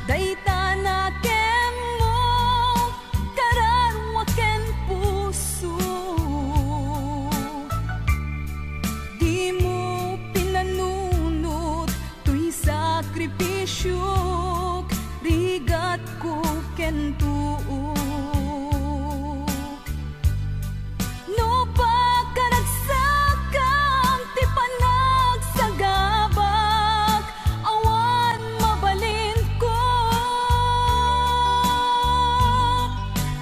Daytana ken mo kararwa ken puso. Di mo pinanunot tuy sakripisyo, rigat ko ken tuo. No pagkaragsakam ti panagsagabak, awan mabalin ko.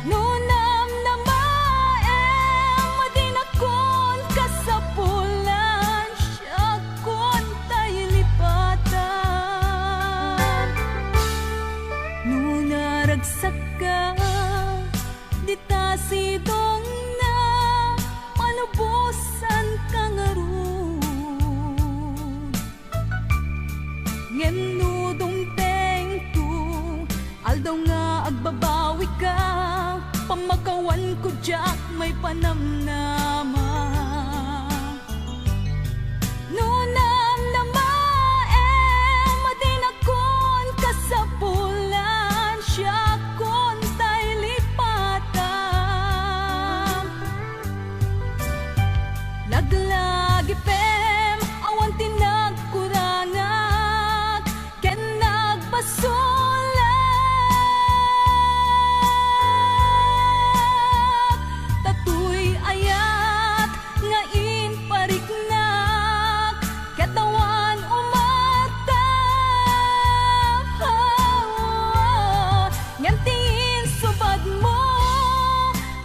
No namnamaem madinakon kasapulan, siya kon tayo lipatan. No naragsak ka, di ta sidong na malubosan ka nga ron. Ngeno dumteng tu, aldaw nga agbabawi ka, pamakawan ko jak may panamnama. No namnamaem madinakon kasapulan, siya kon tayo lipatan. Laglagi pem awan tinagkurangat ken nagpasulat. Tatuy ayat nga inpariknak katawan umatap. Ngan tingin subad mo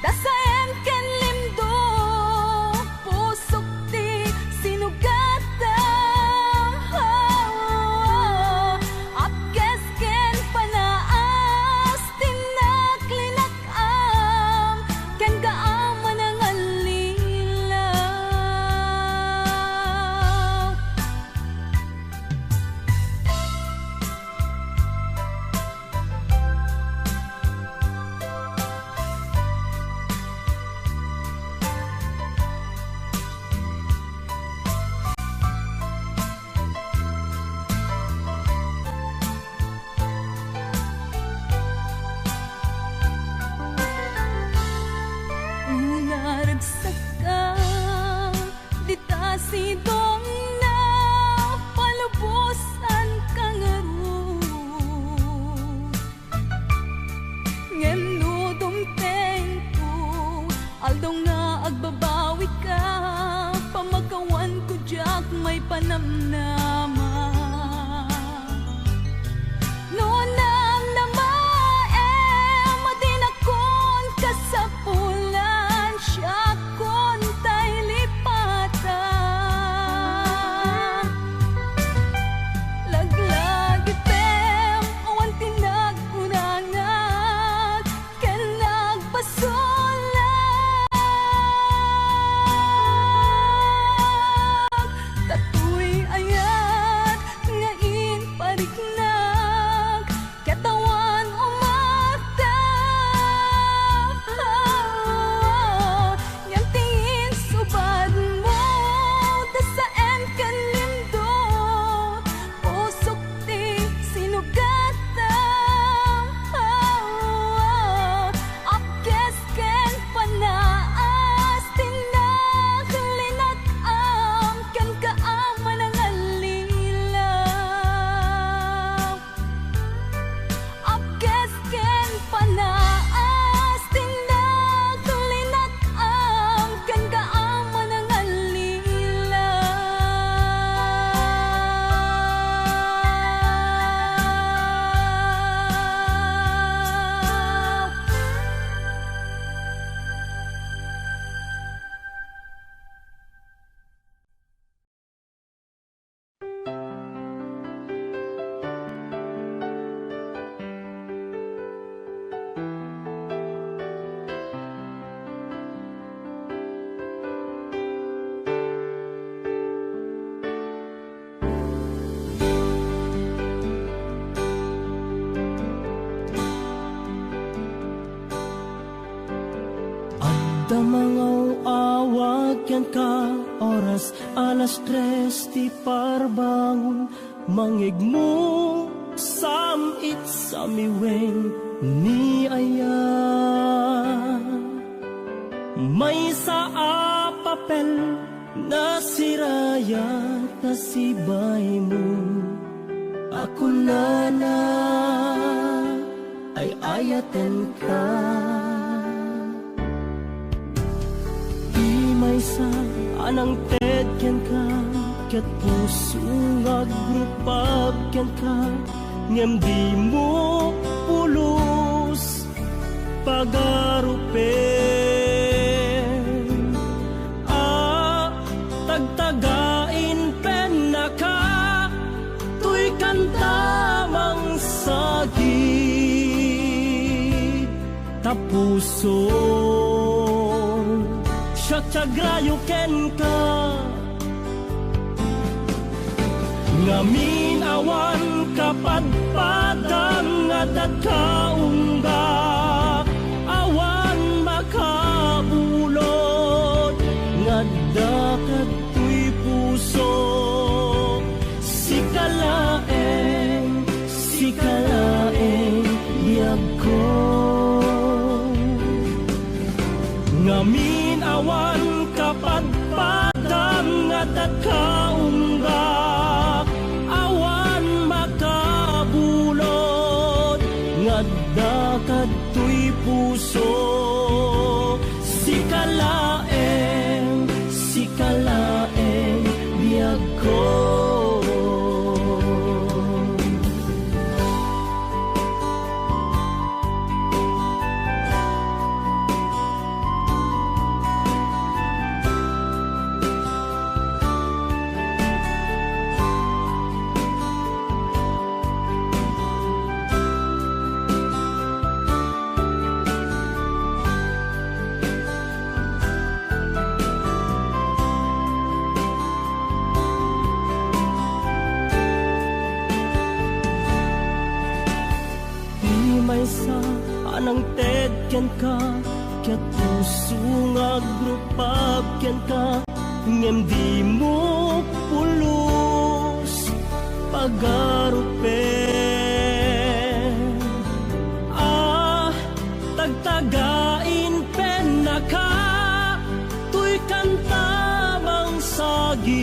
dasaem ken limdo, pusok ti sinugatam. Apkes ken panaas tinaklinakam ken gaaman ang alilaw. Naragsak ka, di ta sidong na palubosan ka nga ron. Ngeno dumteng ko, aldaw nga agbabawi ka, pamakawan ko jak may panamnama. No namnamaem madinakon kasapulan, siya kon tayo lipatan. Laglagi pem awan tinagkurangat ken nagpasulat. Tatuy ayat nga inpariknak katawan umatap. Ngan tingin subad mo dasaem ken limdo, pusok ti sinugatam. Apkes ken panaas tinaklinakam ken kaaman ang alilaw. Apkes ken panaas tinaklinakam ken kaaman ang alilaw. Damangaw awag yan ka oras 3:00 ti parbangon, mangigmo samit sa miweng ni aya. May sa papel na siraya na sibay mo. Ako na ay ayaten ka. Di may sa anang tedyan ka, ket puso nga grupag yan ka. Ngem di mo pulos pagarupen. Tagtagain pen na ka, tuy kantamang sagit. Tapuso siya tiagrayo ken ka. Ngamin awan kapadpadang adat kaunggak, awan makabulot ngadda katoy puso. Sikalaeng biyag ko. Ngamin awan kapadpadang adat kaunggak, awan makabulot ngadda katoy puso. Sikalaeng biyag ko. May sa anang tedyan ka, ket puso nga grupag yan ka. Ngem di mo pulos pagarupen. Tagtagain pen na ka, tuy kantamang sagit.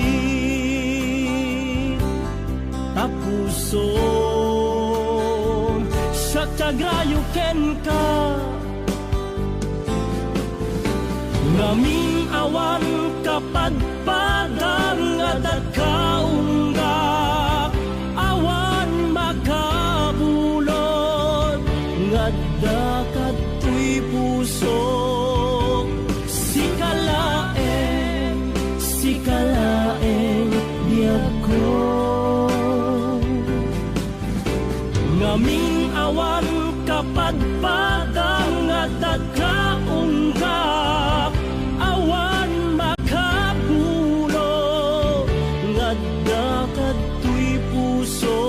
Tapuso tiagrayo ken ka. Ngamin awan kapadpadang adat kaunggak, awan makabulot ngadda katoy puso. Sikalaeng biyag ko. Ngamin awan kapadpadang adat kaunggak, awan makabulot ngadda katoy puso.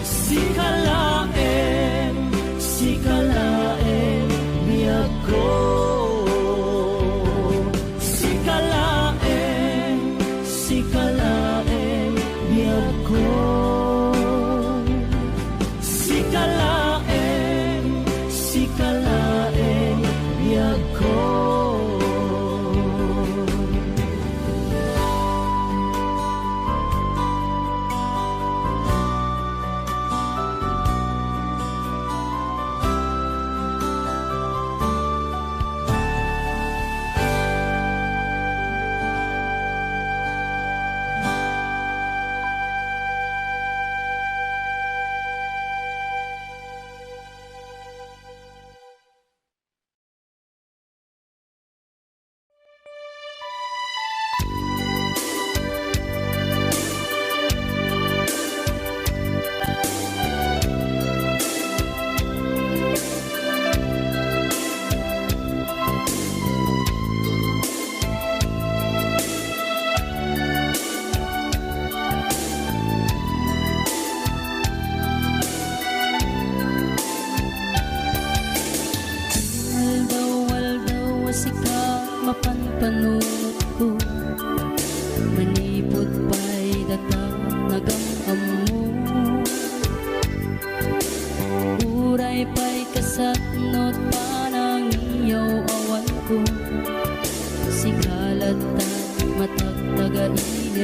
Sikalaeng biyag ko. Sikalaeng biyag ko. Sikalaeng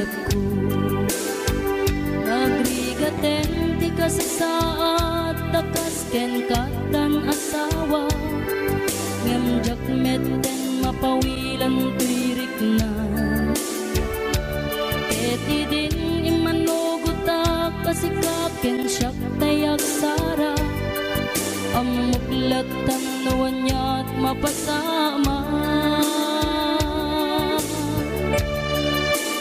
gayat ko. Nagrigaten ti kasasaat takas ken katan asawa ngem jakmet den mapawilan tuirik na eti din imanugutak kasikap ken siyak tayak sara amuklat tanuan niya't mapasama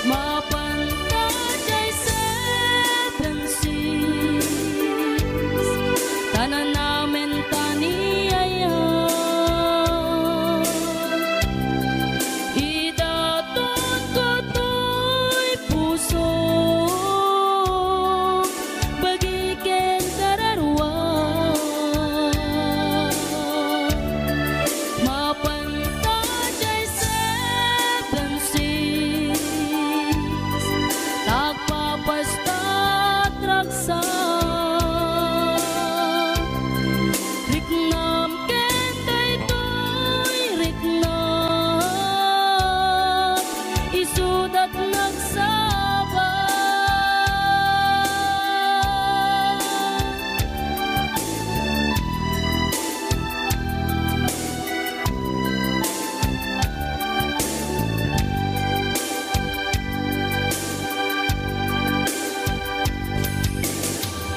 mapantajay seven seas tanan namin taniyaya idatot ko to'y puso bagiken kararwa mapantajay seven seas tagpapasta't raksa riknam ken daytoy riknam isudat nagsaba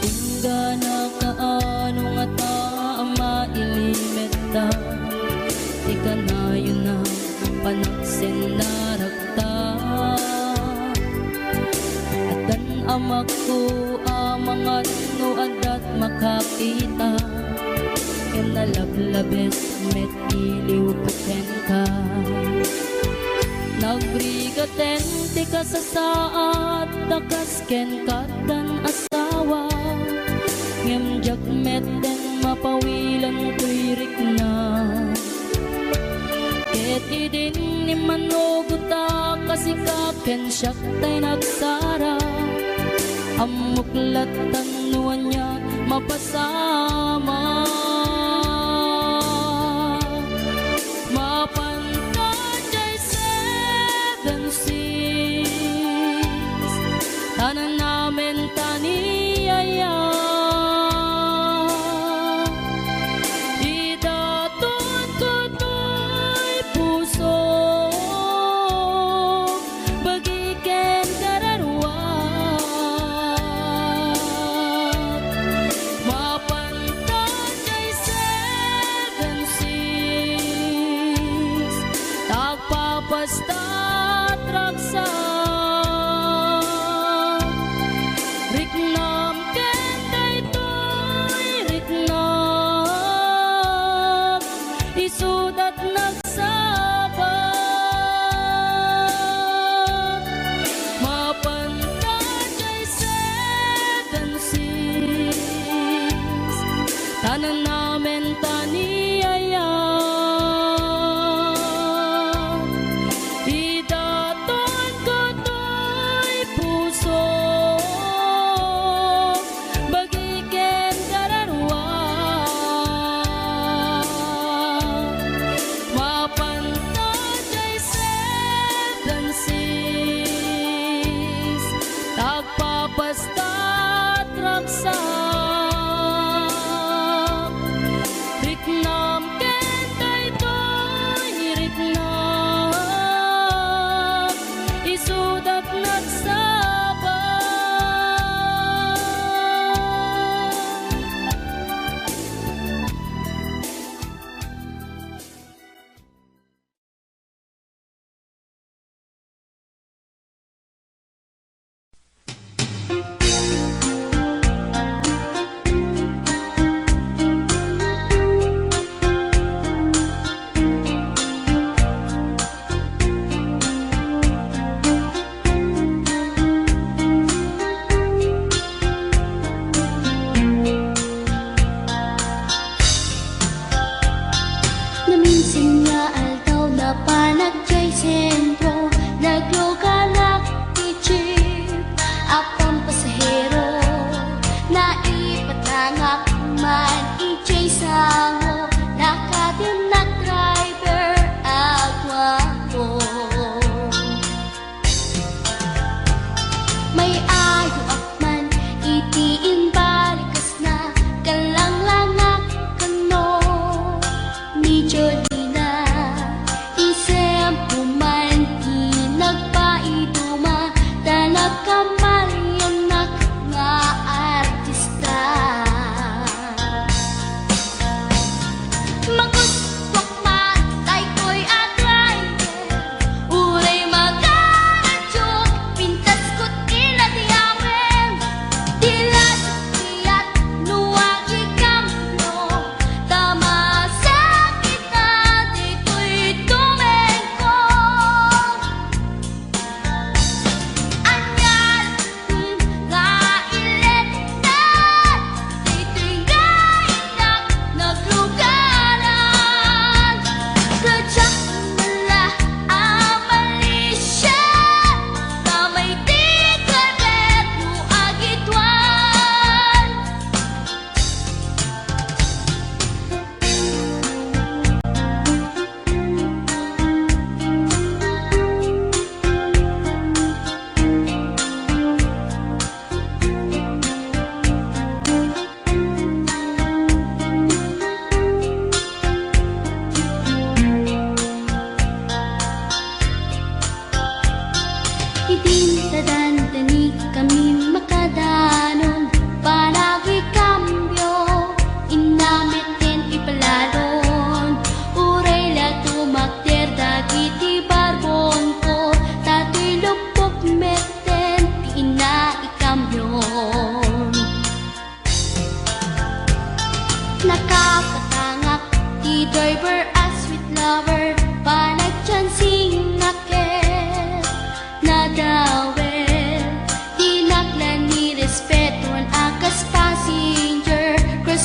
Tingga na kaano nga ta mailimeta di ka na yun na panaksin na ragta atan amak ko amangan no adat makakita ken nalablabes met iliw puten ka nagbrigaten ti kasasaat takas ken katan asawa ngem jakmet den mapawilan tuirik na ket idin ni manuguta kasikap ken siyak tay nagsara amuklat tanuan niya mapasama mapantajay seven seas tanan namin taniyaya idatot ko to'y puso bagiken kararwa mapantajay seven seas tagpapasta't raksa riknam ken daytoy riknam isudat nagsaba mapantajay seven seas tanan namin taniyaya idaton ko to'y puso bagiken kararwa mapantajay seven seas tagpapasta't raksa riknam ken daytoy riknam isudat nagsaba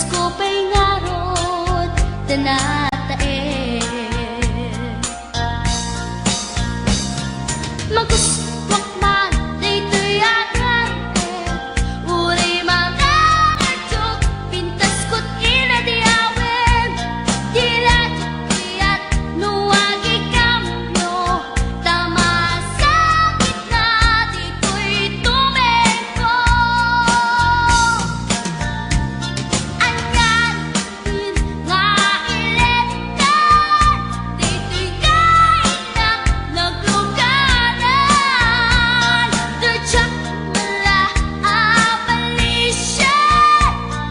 ko pa'y ngarot tanatae. Maguswak man dito'y agante, uri mga katsok, pintas ko't inadiawin, dilat-diat nuwagi kamyo, tamasakit na dito'y tumengko. Anyan din nga iletan, dito'y kainak naglugaran, dutsak mala abalisya,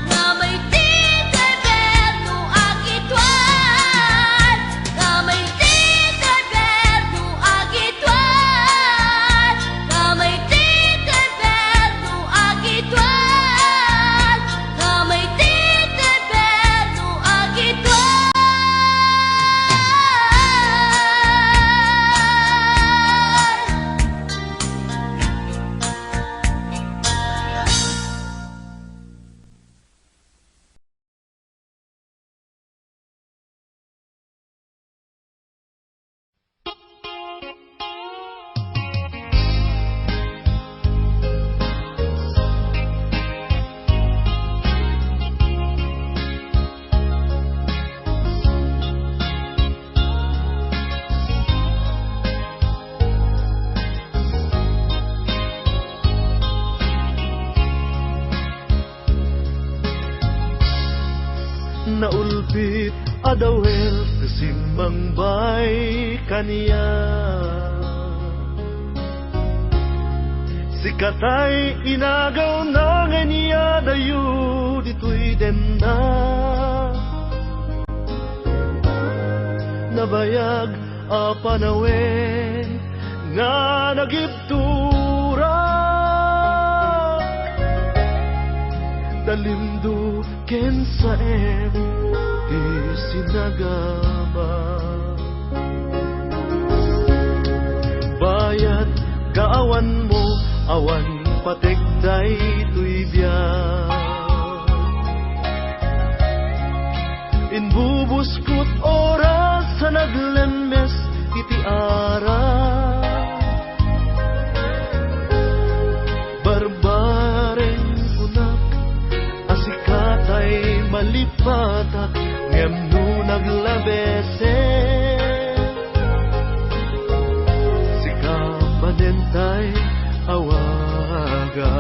nga may tito'y berno agitwan, nga may tito'y berno agitwan, nga may tito'y berno agitwan, nga may tito'y berno agitwan. Naulpit adawel kasimbang bay kaniya, sikatay inagaw na nga niya dayo dito'y denda, nabayag a panawen nga nagiptura, dalimdo ken sa di sinagama, bayat kaawan mo awan pategday tuy biyak, inbubuskot oras sa naglemes iti ara, barbareng unak asikatay malipatak ngem no naglabese, sikamanentay awaga,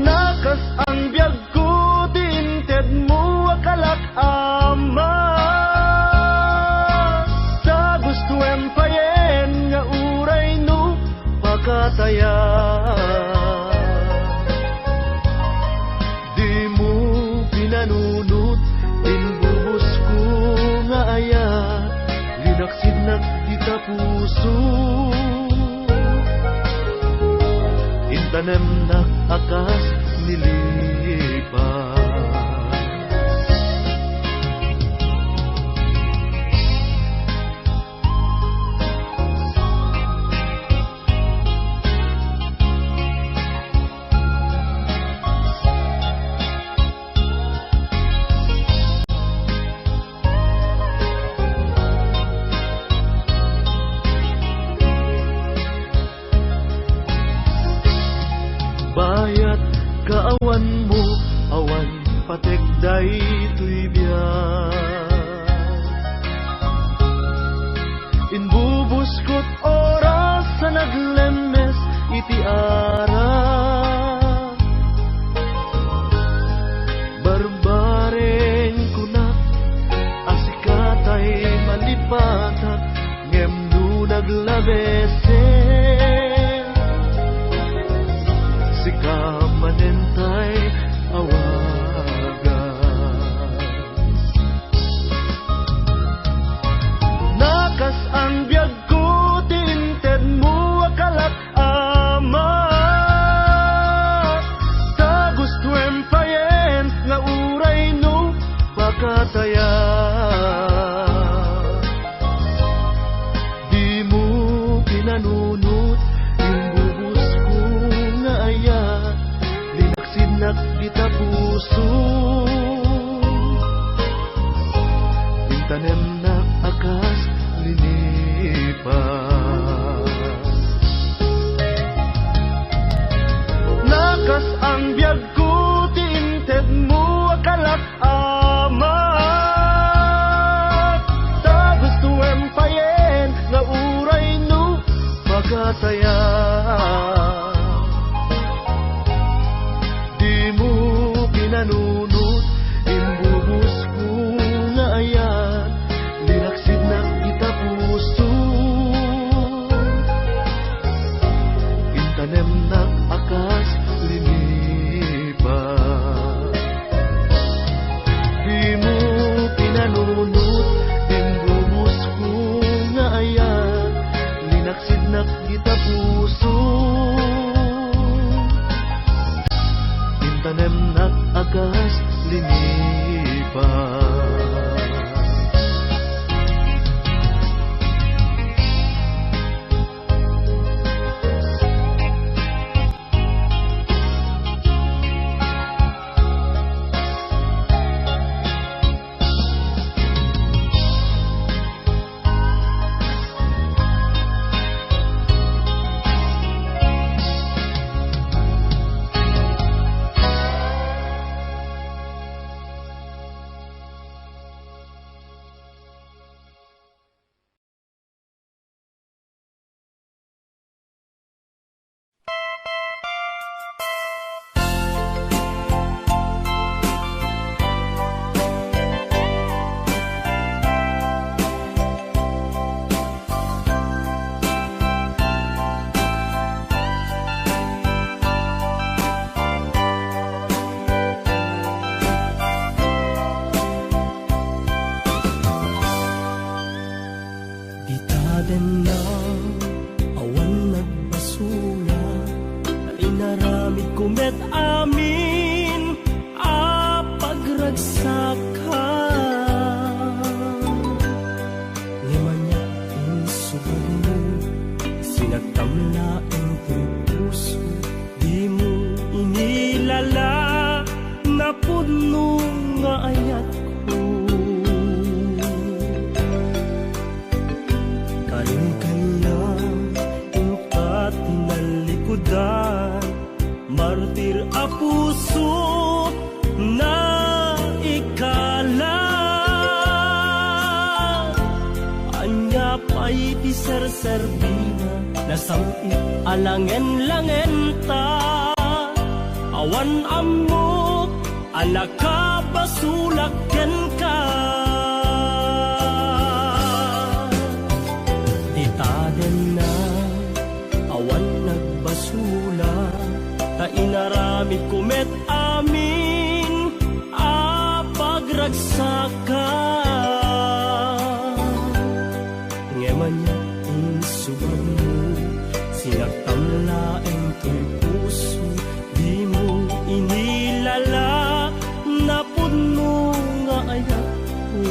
nakas ang biyag ko dinted mo akalak ama, sa gusto empayen nga uray no pakataya, di mo pinanunot tinbubos ko nga aya, linaksid nagdita puso, intanem nak akas nilipas. Bayat kaawan mo awan pategday tuy biyak, inbubuskot oras sa naglemes iti ara, barbareng kunak asikatay malipatak ngem no naglabese, sikamanentay awaga, nakas ang biyag ko tinted mo akalak ama, sa gusto empayen nga uray no pakataya, di mo tanem na akas linipas. Di mo pinanunot, timbubos ko nga ayat, linaksid na kita puso. Tanem na akas linipas. Itaden na awan nagbasula, na inaramid kumet amin a pagragsakan. Ngimanya insubad mo, sinagtamla ang puso, di mo inilala na puno nga ayat ko. Martir a puso na ikala, anya pa'y ti serserbina, nasamit alangen-langen ta. Awan amok, alaka basulaken ka. Itaden na awan nagbasula, ta inaramid kumet amin a pagragsakan. Ngemanya insubad mo, sinagtamla ang tuy puso, di mo inilala na puno nga ayat ko.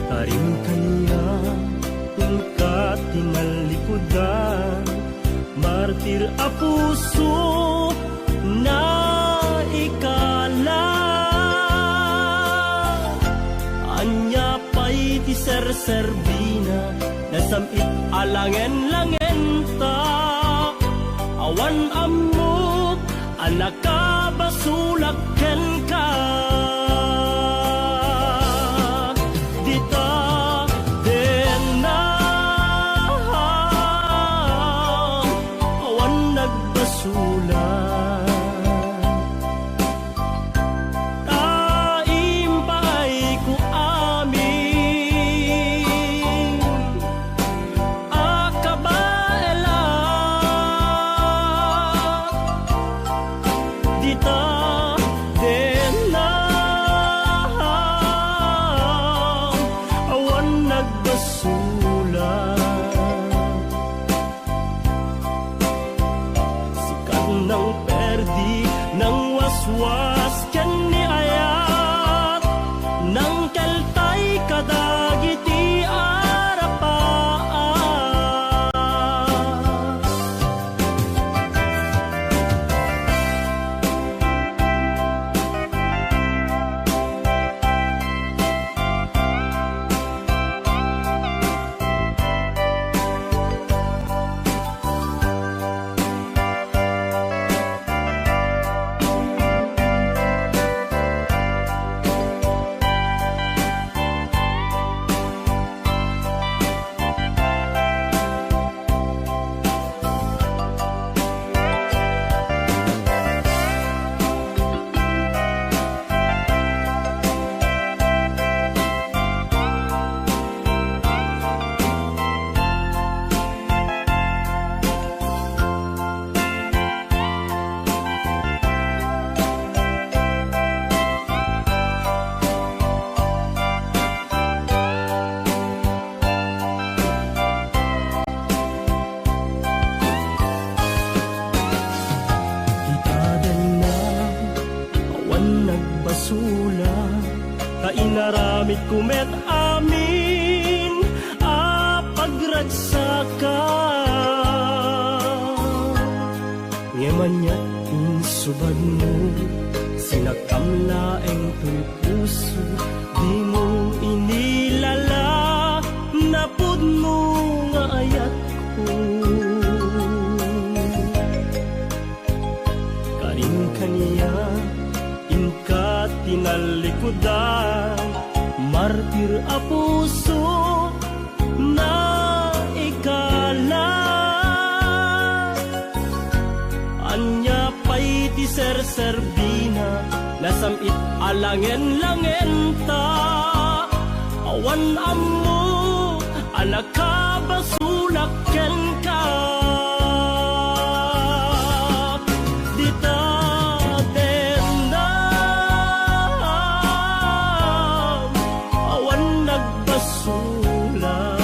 Tarim kanya ka tinalikudan, martir a puso na ikala, anya pa'y ti serserbina, nasamit alangen-langen ta. Awan amok, alaka basulaken ka. Dita, den na Damit kumet amin pagragsaka Ngemanyat insubad mo Sinakamlaeng to'y puso Di mo inilala Napod mo nga ayat ko Karin kaniya Inka tinalikudan Martir a puso Na ikala Anya pa'y ti serserbina Nasamit alangen-langen ta Awan ammo Anak ka basulak ken ka Dita denam Awan nagbasulak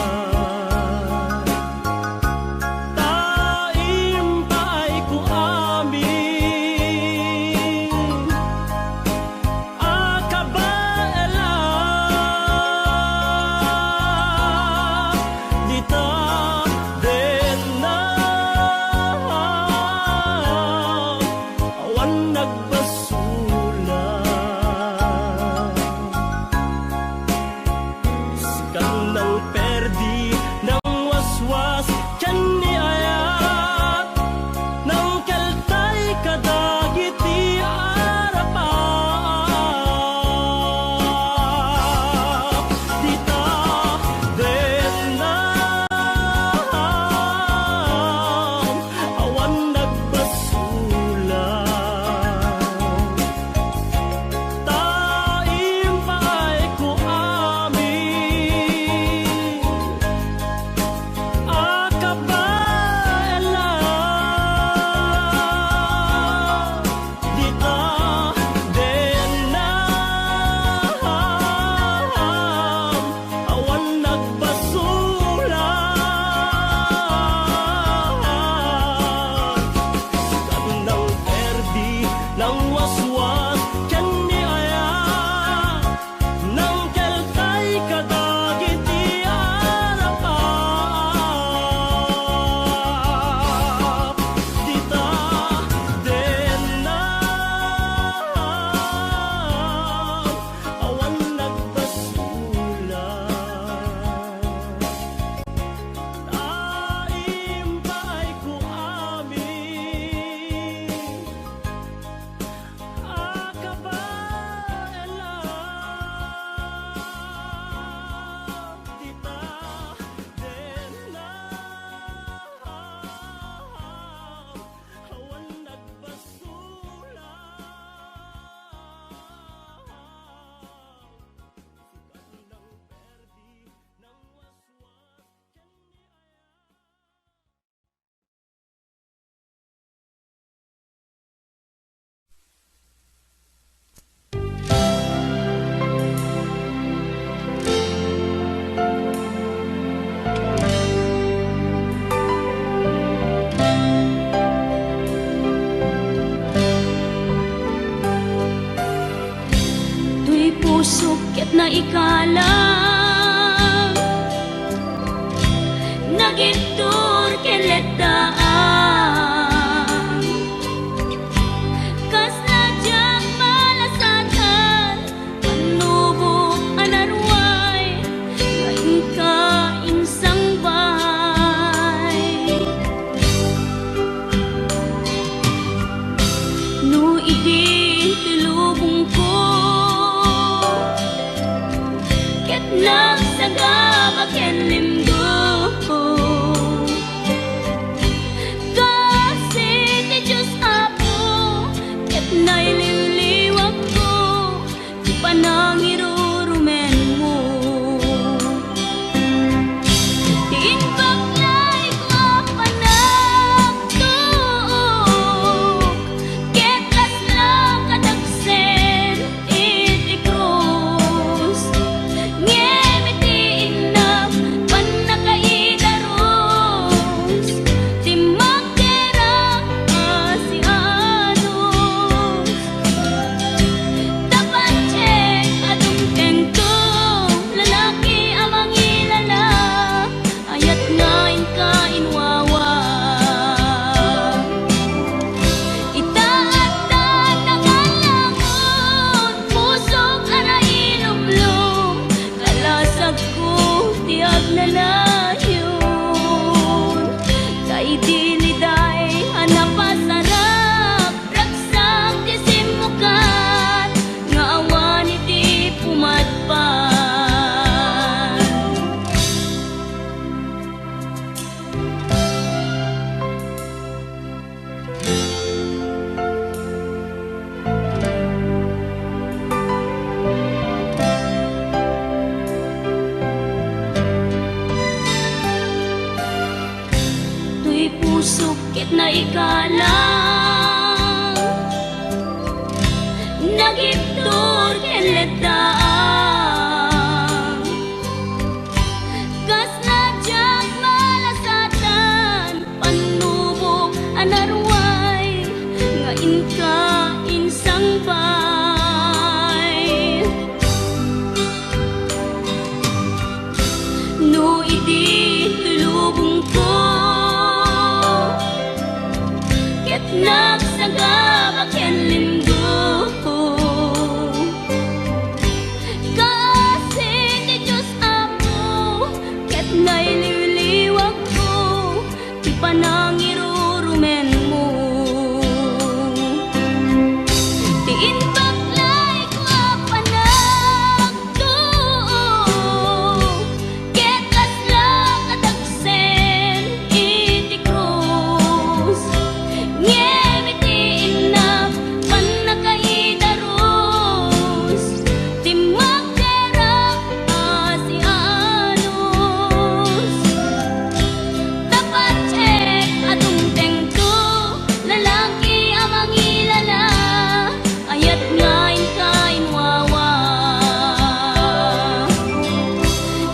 Pusukit na ikala Nagintur keletaan Kas na diyang malasadan Panubo anarway Ngayon ka insang bay No idin tilubong ko puso ket na ikalang nagiptor ken letang kas na diyan malasatan panubok anarway nga inka insang bay no iti tulubong ko ket nagsagabak ken lindo kasi ti Diyos ako ket naililiwag ko ti panangirurumen mo ti inbaklay ko apanagto ket kasla katagsen iti krus ngem iti inap panakaidarus ti magderang asianos tapat check adungteng to lalaki amang ilala ayat ngain kain wawa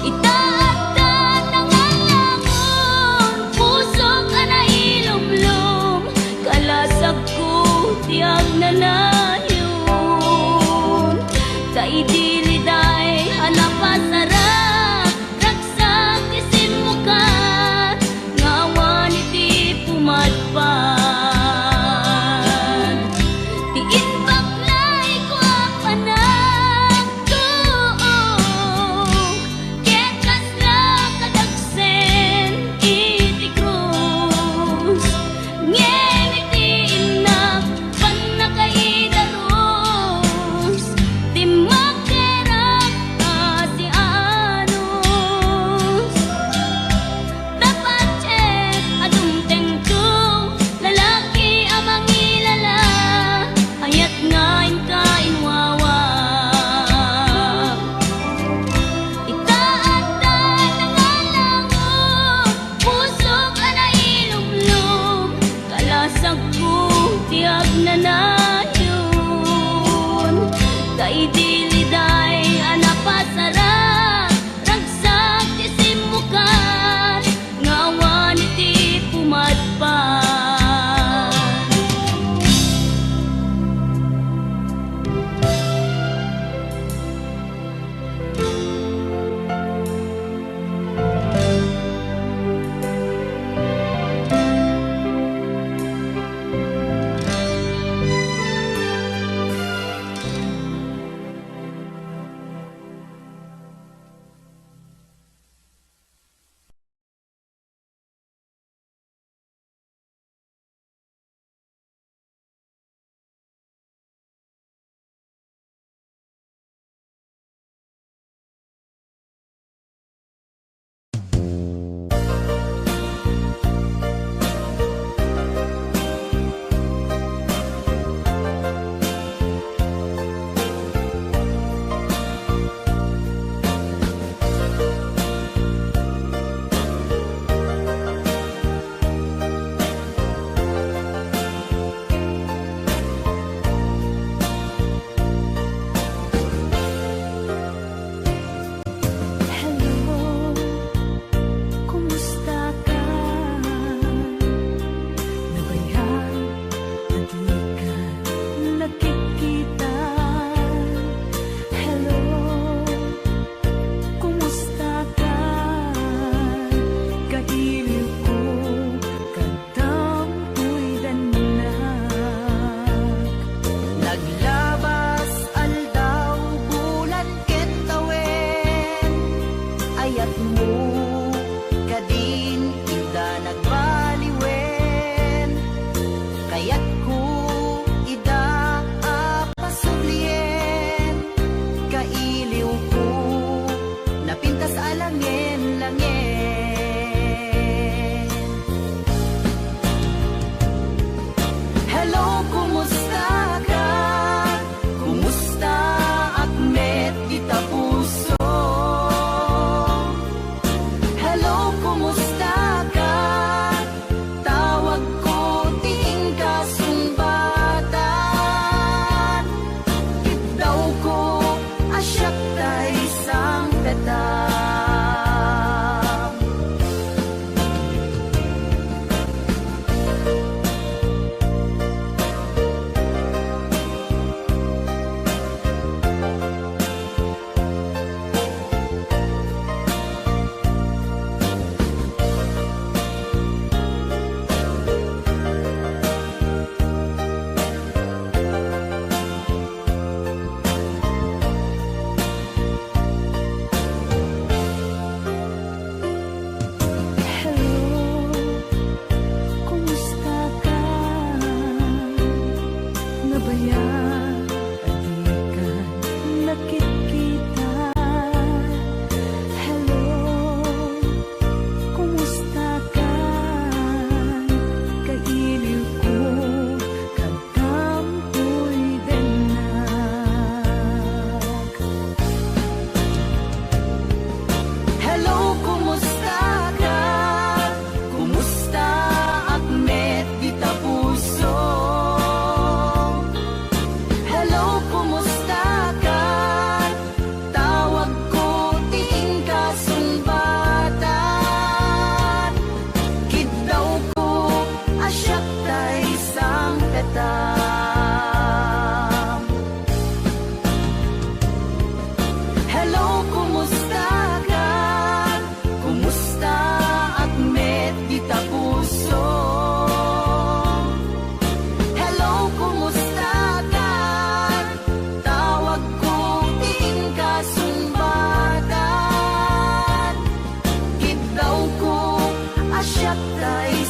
itaatan ng alangon puso ka na ilumlum kalasag ko tiag nanayon kaidiliday hanapasarap ragsak isin mukat ngawan iti pumadpad ti inbaklay ko apanagto ket kasla kadagsen iti krus ngem iti inap panakaidarus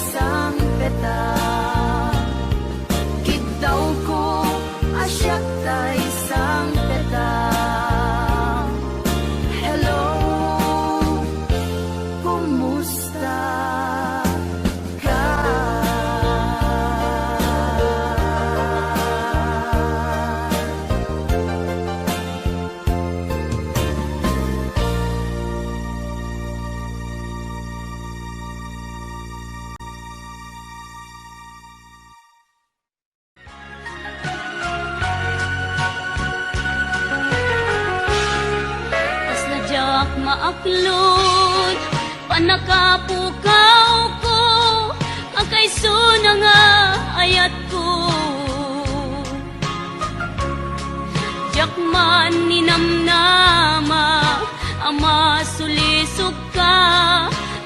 isang peta. Kitaw ko asyak ta isang peta. Hello, kumusta ka? Tas nadyak maaklod, panakapukaw ko, agkaiso na nga ayat ko. Jakman ninamnama, ama sulisog ka,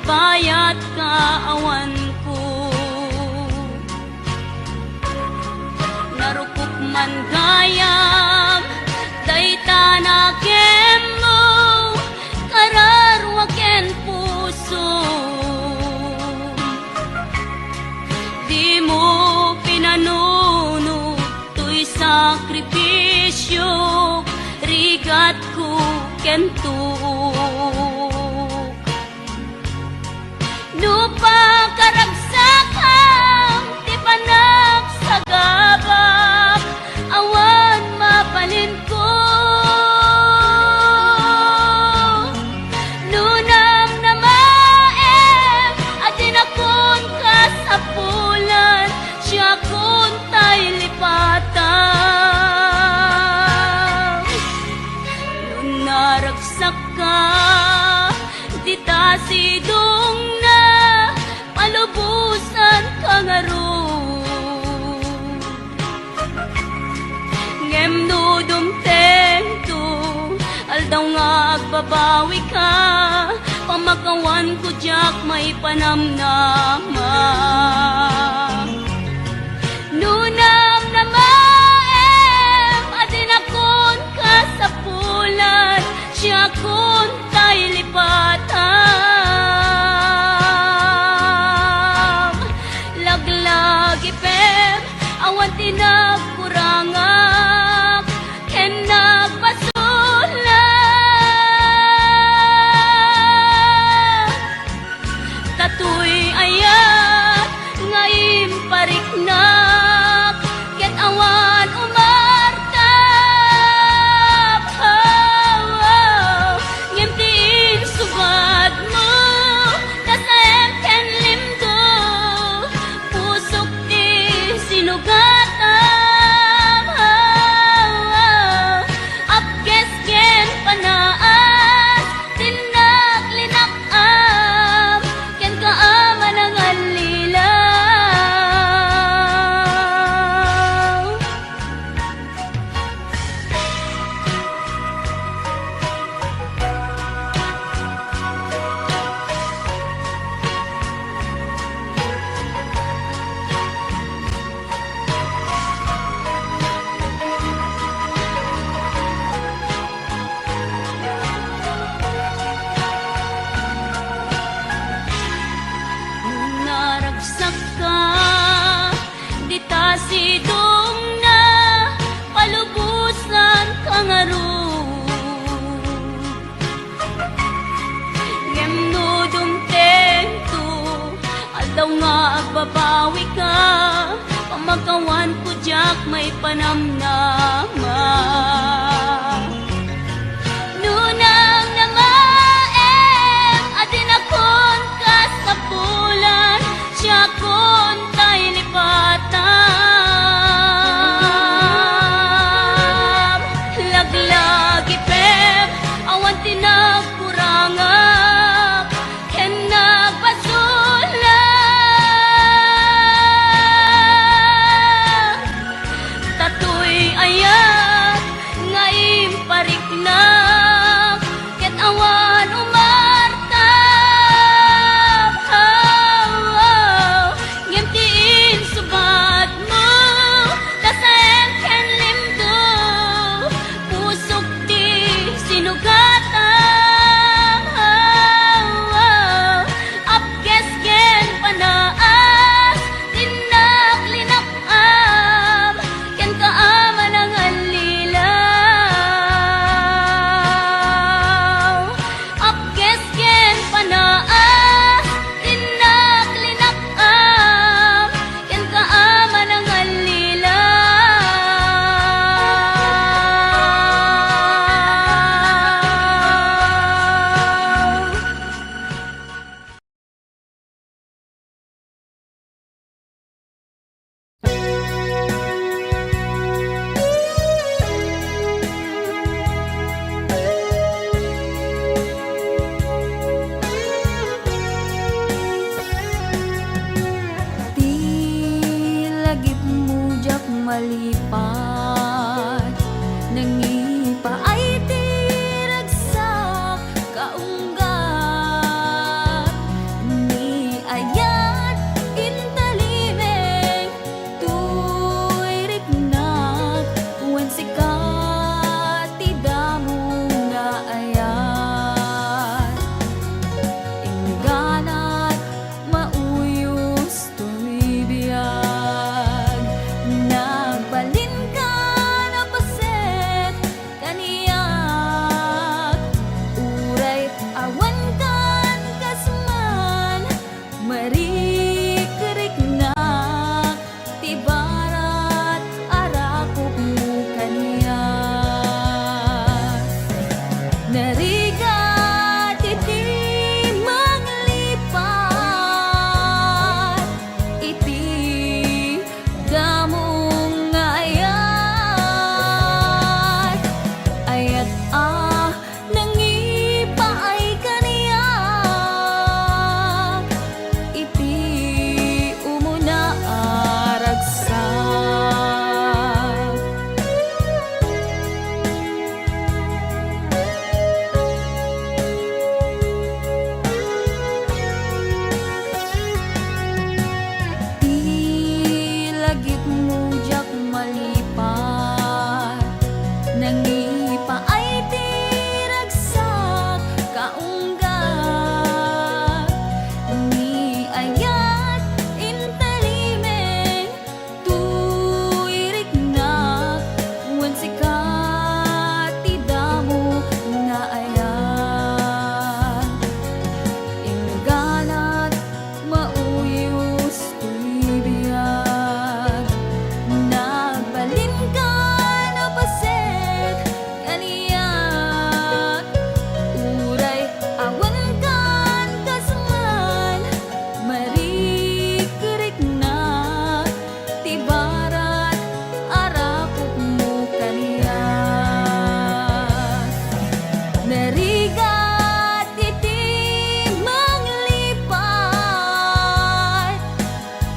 bayat ka awan ko. Narukop man gayam, dayta na kemo, kararwaken puso. Di mo pinanuno, to'y sakripisyo, rigat ko kentuk. Lupa karagsakam, di panak sa gabak, awan mapalin ko. Nunam na maem, atin akon kasapulan, siya kun tay lipatan. Nung naragsak ka, di ta sidong na, palubusan ka nga ron. Ngem no dumtento, aldaw nga agbabawi ka, pamakawan ko jak may panamnama. Nunam na maem, adin akon kasapulan, siya kun tay lipatan. Laglag ipem, awan tinagkurangak, ken nagpasulat. Tatoy ayat, ngayon pariknak, ket awan umartap. Ngimtiin subad mo, kasayang ken limdo, pusok di sinugatam. Apkes ken panaas, tinaglinakam, ken kaaman ang alilaw. Nung naragsak ka, di ta sidong na, palubusan ka nga ron. Ngem no dumtento, aldaw nga agbabawi ka, pamakawan ko jak may panamnama. Nunang na maem, adin akon kasapulan, siya kun tay lipatan. Laglag ipem, awan tinagkurangak, ken nagpasulat. Tatoy ayan,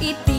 iti